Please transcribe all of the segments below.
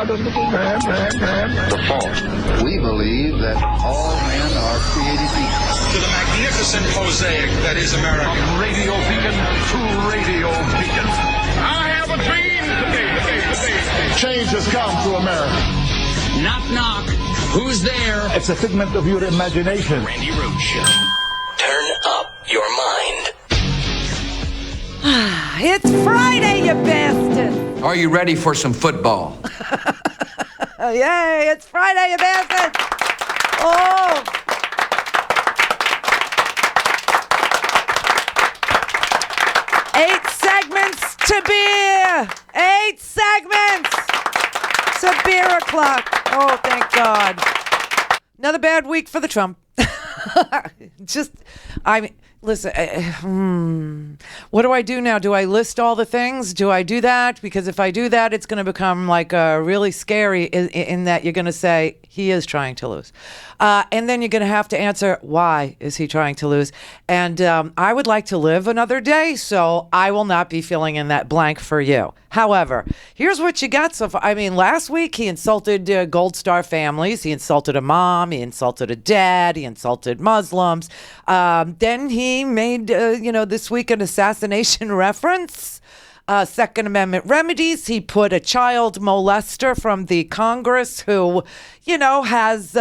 The fault. We believe that all men are created equal. To the magnificent mosaic that is America. From radio beacon to radio beacon. I have a dream today. Change has come to America. Knock, knock. Who's there? It's a figment of your imagination. Randi Rhodes Show. Turn up your mind. It's Friday, you bastard! Are you ready for some football? Yay, it's Friday, you bastard! Oh! Eight segments to beer! 8 segments to beer o'clock. Oh, thank God. Another bad week for the Trump. Listen, what do I do now? Do I list all the things? Do I do that? Because if I do that, it's going to become like really scary in that you're going to say, he is trying to lose. And then you're going to have to answer, why is he trying to lose? And I would like to live another day, so I will not be filling in that blank for you. However, here's what you got so far. I mean, last week he insulted Gold Star families. He insulted a mom. He insulted a dad. He insulted Muslims. Then he made, this week an assassination reference. Second Amendment remedies. He put a child molester from the Congress who, has,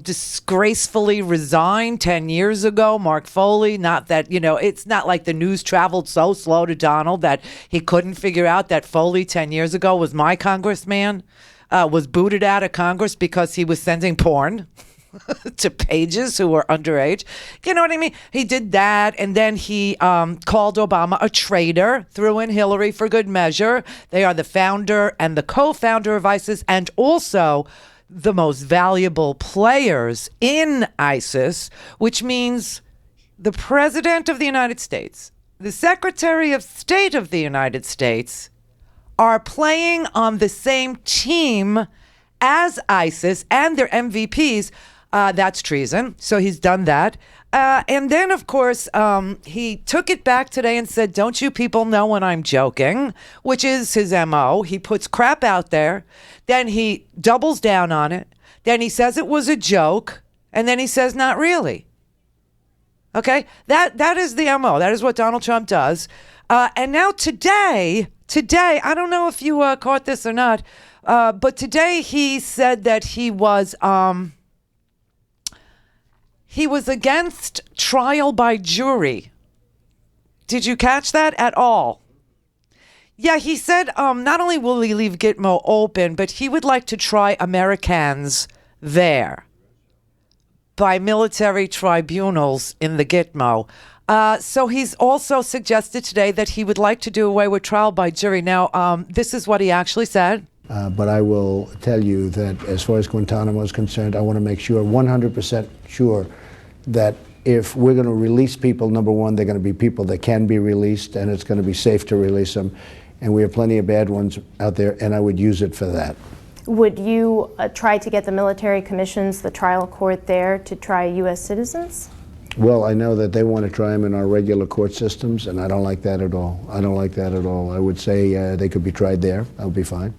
disgracefully resigned 10 years ago, Mark Foley. Not that, it's not like the news traveled so slow to Donald that he couldn't figure out that Foley 10 years ago was my congressman, was booted out of Congress because he was sending porn to pages who were underage. You know what I mean? He did that, and then he called Obama a traitor, threw in Hillary for good measure. They are the founder and the co-founder of ISIS, and also the most valuable players in ISIS, which means the President of the United States, the Secretary of State of the United States are playing on the same team as ISIS and their MVPs. That's treason. So he's done that. And then, of course, he took it back today and said, don't you people know when I'm joking, which is his MO. He puts crap out there. Then he doubles down on it. Then he says it was a joke. And then he says, not really. Okay, that is the MO. That is what Donald Trump does. And now today, I don't know if you caught this or not, but today he said that he was against trial by jury. Did you catch that at all? Yeah, he said not only will he leave Gitmo open, but he would like to try Americans there by military tribunals in the Gitmo. So he's also suggested today that he would like to do away with trial by jury. Now, this is what he actually said. But I will tell you that as far as Guantanamo is concerned, I want to make sure, 100% sure, that if we're going to release people, number one, they're going to be people that can be released, and it's going to be safe to release them. And we have plenty of bad ones out there, and I would use it for that. Would you try to get the military commissions, the trial court there, to try U.S. citizens? Well, I know that they want to try them in our regular court systems, and I don't like that at all. I would say they could be tried there. That would be fine.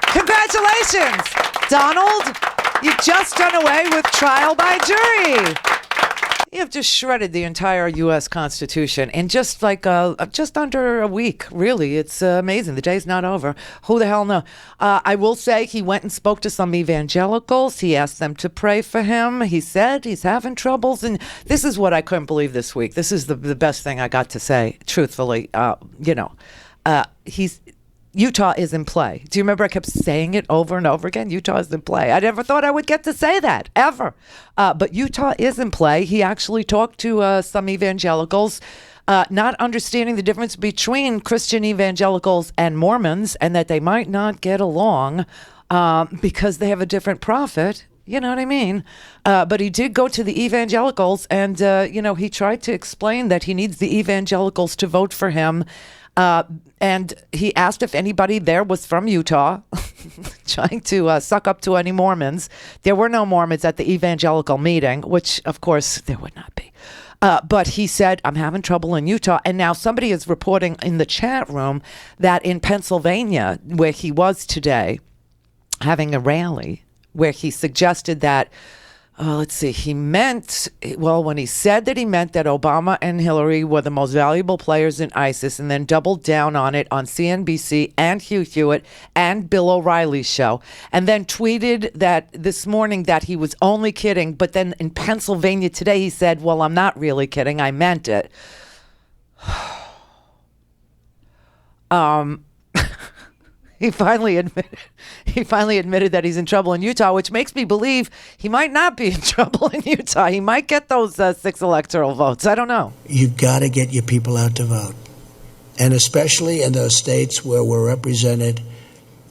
Congratulations, Donald. You've just done away with trial by jury. You have just shredded the entire U.S. Constitution in just under a week. Really, it's amazing. The day's not over. Who the hell knows? I will say he went and spoke to some evangelicals. He asked them to pray for him. He said he's having troubles. And this is what I couldn't believe this week. This is the best thing I got to say, truthfully. Utah is in play. Do you remember I kept saying it over and over again? Utah is in play. I never thought I would get to say that, ever. But Utah is in play. He actually talked to some evangelicals, not understanding the difference between Christian evangelicals and Mormons, and that they might not get along because they have a different prophet. You know what I mean? But he did go to the evangelicals, and, he tried to explain that he needs the evangelicals to vote for him. And he asked if anybody there was from Utah, trying to suck up to any Mormons. There were no Mormons at the evangelical meeting, which, of course, there would not be. But he said, I'm having trouble in Utah. And now somebody is reporting in the chat room that in Pennsylvania, where he was today, having a rally where he suggested that, let's see, he meant, well, when he said that he meant that Obama and Hillary were the most valuable players in ISIS, and then doubled down on it on CNBC and Hugh Hewitt and Bill O'Reilly's show, and then tweeted that this morning that he was only kidding, but then in Pennsylvania today he said, well, I'm not really kidding, I meant it. He finally admitted that he's in trouble in Utah, which makes me believe he might not be in trouble in Utah. He might get those 6 electoral votes. I don't know. You've got to get your people out to vote. And especially in those states where we're represented.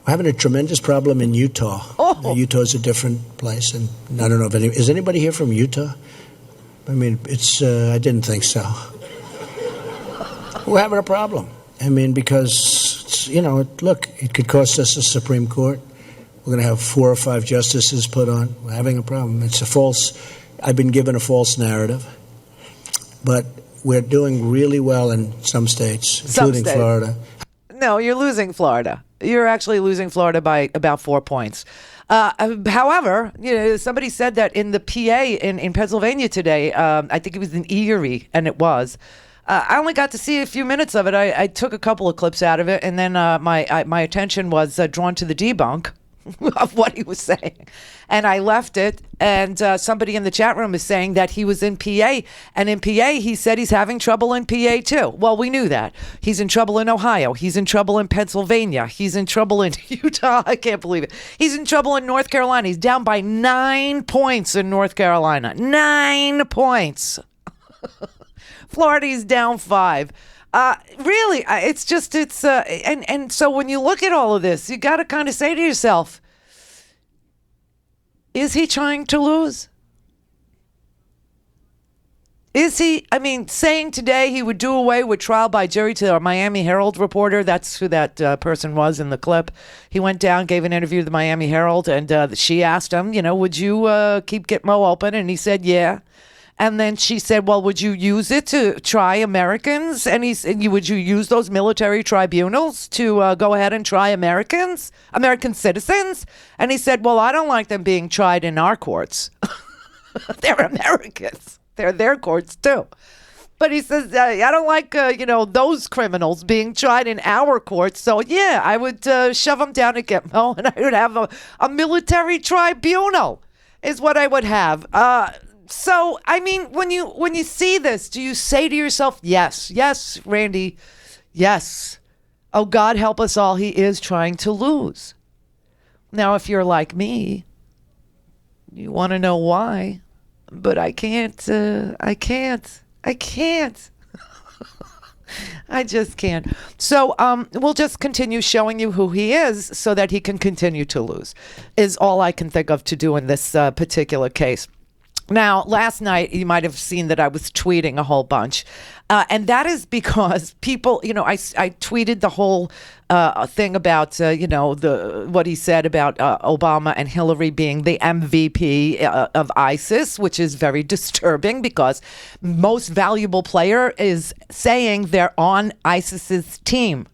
We're having a tremendous problem in Utah. Utah's a different place. And I don't know if is anybody here from Utah? I mean, I didn't think so. We're having a problem. I mean, because, look, it could cost us the Supreme Court. We're going to have 4 or 5 justices put on. We're having a problem. I've been given a false narrative. But we're doing really well in some states, including Florida. No, you're losing Florida. You're actually losing Florida by about 4 points. However, somebody said that in the PA in Pennsylvania today, I think it was in Erie, and it was. I only got to see a few minutes of it. I took a couple of clips out of it, and then my attention was drawn to the debunk of what he was saying. And I left it, and somebody in the chat room is saying that he was in PA, and in PA he said he's having trouble in PA too. Well, we knew that. He's in trouble in Ohio. He's in trouble in Pennsylvania. He's in trouble in Utah. I can't believe it. He's in trouble in North Carolina. He's down by 9 points in North Carolina. 9 points. Florida's down 5. Really, and so when you look at all of this, you got to kind of say to yourself, is he trying to lose? Is he, saying today he would do away with trial by jury to a Miami Herald reporter, that's who that person was in the clip. He went down, gave an interview to the Miami Herald, and she asked him, would you keep Gitmo open? And he said, yeah. And then she said, well, would you use it to try Americans? And would you use those military tribunals to go ahead and try American citizens? And he said, well, I don't like them being tried in our courts. They're Americans. They're their courts too. But he says, I don't like, those criminals being tried in our courts. So, yeah, I would shove them down at Gitmo, and I would have a military tribunal is what I would have. So, when you see this, do you say to yourself, yes, Randy, yes. Oh, God help us all, he is trying to lose. Now, if you're like me, you want to know why, but I can't. I just can't. So we'll just continue showing you who he is so that he can continue to lose, is all I can think of to do in this particular case. Now, last night, you might have seen that I was tweeting a whole bunch. And that is because people, I tweeted the whole thing about, what he said about Obama and Hillary being the MVP of ISIS, which is very disturbing because most valuable player is saying they're on ISIS's team.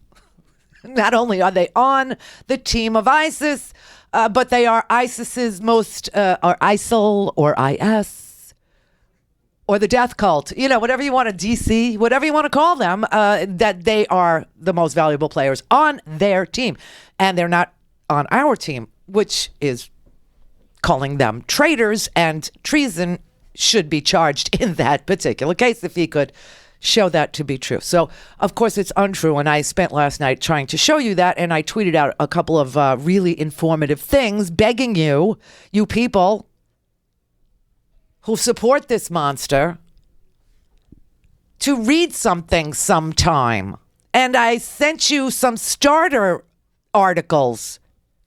Not only are they on the team of ISIS, but they are ISIS's most, or ISIL, or IS, or the death cult, whatever you want to, DC, whatever you want to call them, that they are the most valuable players on their team. And they're not on our team, which is calling them traitors, and treason should be charged in that particular case if he could show that to be true. So, of course, it's untrue, and I spent last night trying to show you that, and I tweeted out a couple of really informative things, begging you people who support this monster, to read something sometime. And I sent you some starter articles,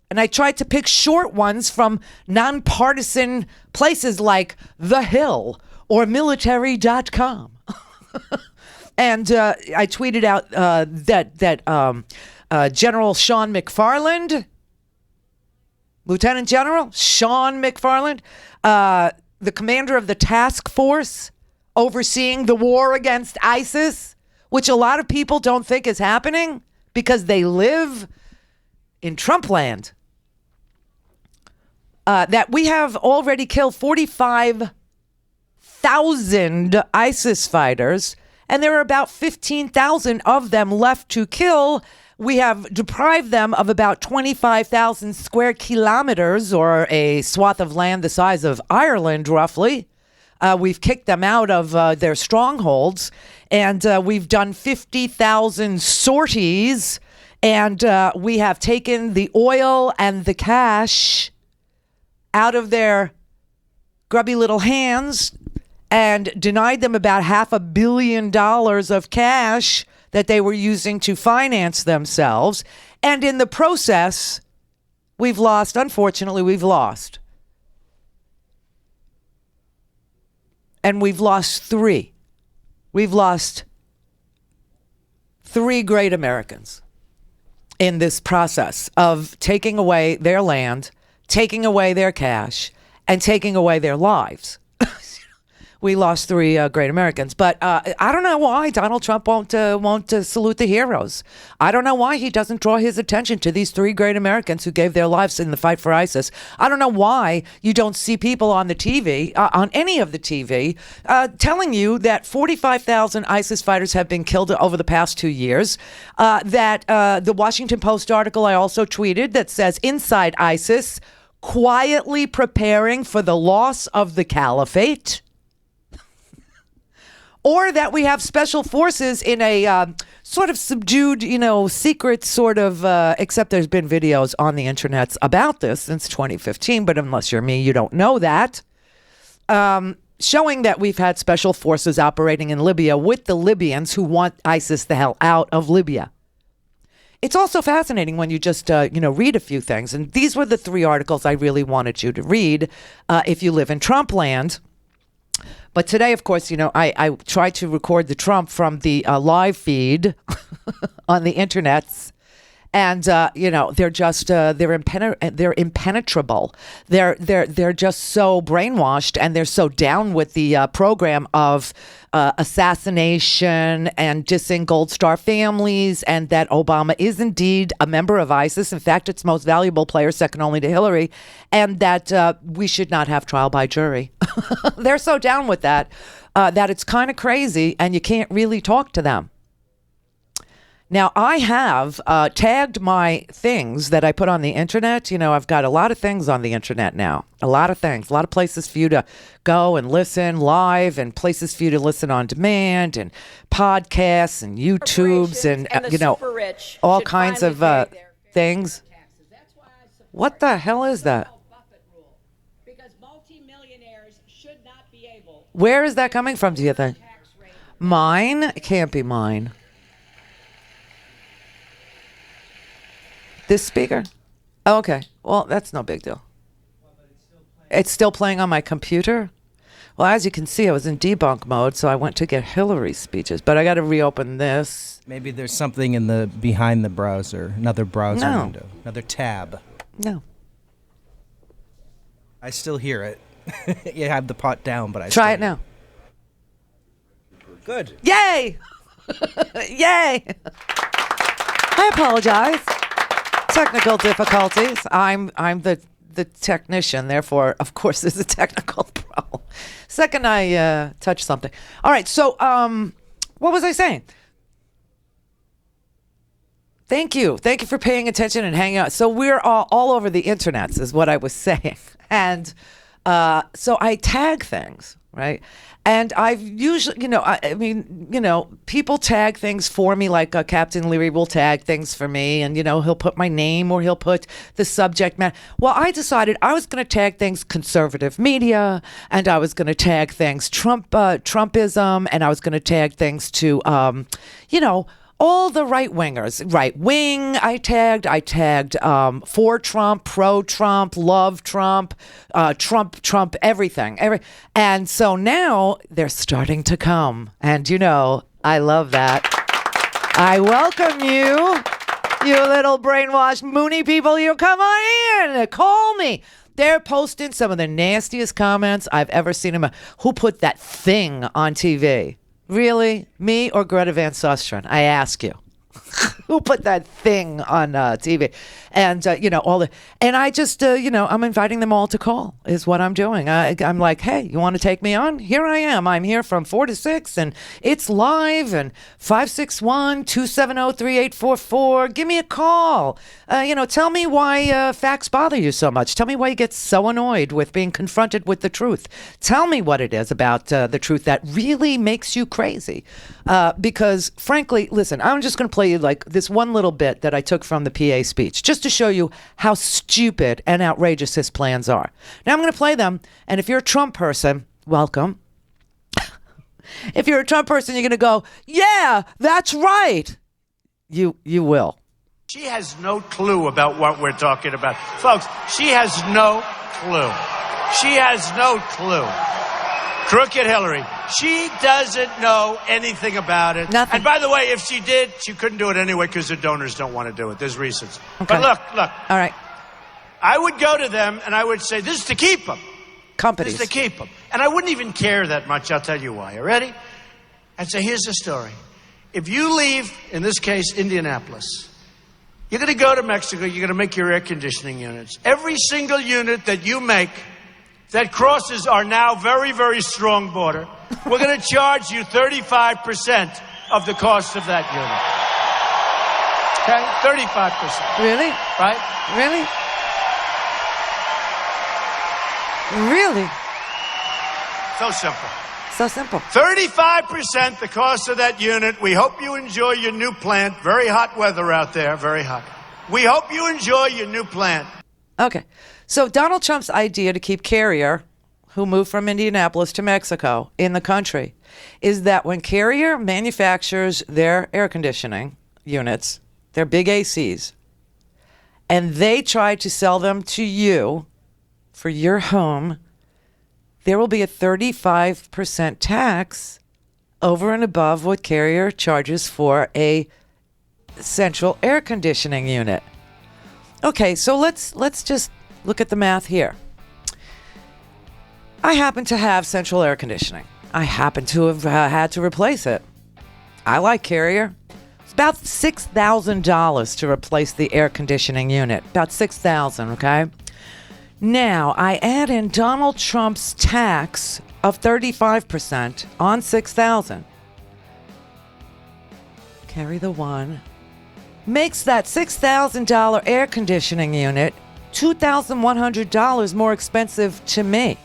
and I tried to pick short ones from nonpartisan places like The Hill or military.com. And I tweeted out that General Sean McFarland, Lieutenant General Sean McFarland, the commander of the task force overseeing the war against ISIS, which a lot of people don't think is happening because they live in Trump land. that we have already killed 45,000 ISIS fighters, and there are about 15,000 of them left to kill. We have deprived them of about 25,000 square kilometers, or a swath of land the size of Ireland, roughly. We've kicked them out of their strongholds, and we've done 50,000 sorties, and we have taken the oil and the cash out of their grubby little hands and denied them about $500 million of cash that they were using to finance themselves. And in the process, we've lost. Unfortunately, we've lost. And we've lost three. We've lost three great Americans in this process of taking away their land, taking away their cash, and taking away their lives. We lost three great Americans. But I don't know why Donald Trump won't salute the heroes. I don't know why he doesn't draw his attention to these three great Americans who gave their lives in the fight for ISIS. I don't know why you don't see people on the TV, on any of the TV, telling you that 45,000 ISIS fighters have been killed over the past 2 years. That the Washington Post article I also tweeted that says inside ISIS, quietly preparing for the loss of the caliphate. Or that we have special forces in a sort of subdued, secret sort of, except there's been videos on the internet about this since 2015, but unless you're me, you don't know that. Showing that we've had special forces operating in Libya with the Libyans who want ISIS the hell out of Libya. It's also fascinating when you just, read a few things. And these were the three articles I really wanted you to read if you live in Trump land. But today, of course, I tried to record the Trump from the live feed on the internets. And, they're just, they're impenetrable. They're just so brainwashed, and they're so down with the program of assassination and dissing Gold Star families, and that Obama is indeed a member of ISIS. In fact, its most valuable player, second only to Hillary, and that we should not have trial by jury. They're so down with that it's kind of crazy, and you can't really talk to them. Now, I have tagged my things that I put on the internet. I've got a lot of things on the internet now. A lot of things. A lot of places for you to go and listen live, and places for you to listen on demand, and podcasts and YouTubes and all kinds of things. What the hell is that? Where is that coming from, do you think? Mine? It can't be mine. This speaker? Oh, okay. Well, that's no big deal. It's still playing on my computer? Well, as you can see, I was in debunk mode, so I went to get Hillary's speeches, but I got to reopen this. Maybe there's something in behind the browser, another browser window, another tab. No. I still hear it. You have the pot down, but I try it now. Good. Yay! Yay! I apologize. Technical difficulties. I'm the technician, therefore, of course, there's a technical problem. Second, I touch something. All right, so what was I saying? Thank you for paying attention and hanging out. So we're all over the internet, is what I was saying, and so I tag things, right? And I've usually, people tag things for me, like Captain Leary will tag things for me, and, he'll put my name or he'll put the subject matter. Well, I decided I was going to tag things conservative media, and I was going to tag things Trumpism, and I was going to tag things to, all the right wingers, right wing. I tagged for Trump, pro Trump, love Trump, Trump, everything. And so now they're starting to come. And I love that. I welcome you little brainwashed Mooney people. You come on in, call me. They're posting some of the nastiest comments I've ever seen. Who put that thing on TV? Really? Me or Greta Van Susteren? I ask you. Who put that thing on TV? And, and I just, I'm inviting them all to call is what I'm doing. I'm like, hey, you want to take me on? Here I am. I'm here from 4 to 6 and it's live and 561-270-3844. Give me a call. Tell me why facts bother you so much. Tell me why you get so annoyed with being confronted with the truth. Tell me what it is about the truth that really makes you crazy. Because frankly, listen, I'm just going to play you like this one little bit that I took from the PA speech, just to show you how stupid and outrageous his plans are. Now I'm going to play them, and if you're a Trump person, welcome. If you're a Trump person, you're going to go, yeah, that's right. You will. She has no clue about what we're talking about. Folks, she has no clue. She has no clue. Crooked Hillary. She doesn't know anything about it. Nothing. And by the way, if she did, she couldn't do it anyway because her donors don't want to do it. There's reasons. Okay. But look. All right. I would go to them and I would say, this is to keep them. Companies. This is to keep them. And I wouldn't even care that much. I'll tell you why. You ready? I'd say, here's the story. If you leave, in this case, Indianapolis, you're going to go to Mexico, you're going to make your air conditioning units. Every single unit that you make that crosses our now very, very strong border, we're going to charge you 35% of the cost of that unit. Okay? 35%. Really? Right? Really? So simple. So simple. 35% the cost of that unit. We hope you enjoy your new plant. Very hot weather out there. Very hot. We hope you enjoy your new plant. Okay. So Donald Trump's idea to keep Carrier, who moved from Indianapolis to Mexico, in the country, is that when Carrier manufactures their air conditioning units, their big ACs, and they try to sell them to you for your home, there will be a 35% tax over and above what Carrier charges for a central air conditioning unit. Okay, so let's just look at the math here. I happen to have central air conditioning. I happen to have had to replace it. I like Carrier. It's about $6,000 to replace the air conditioning unit. About $6,000, okay? Now, I add in Donald Trump's tax of 35% on $6,000. Carry the one. Makes that $6,000 air conditioning unit $2,100 more expensive to me.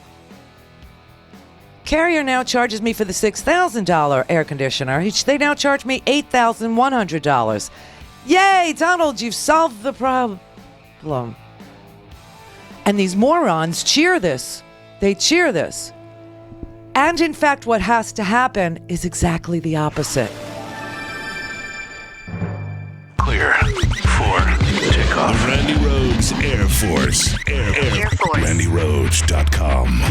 Carrier now charges me for the $6,000 air conditioner. They now charge me $8,100. Yay, Donald, you've solved the problem. And these morons cheer this. They cheer this. And in fact, what has to happen is exactly the opposite. Clear for takeoff. Randi Rhodes Air Force. Air Force. RandiRhodes.com.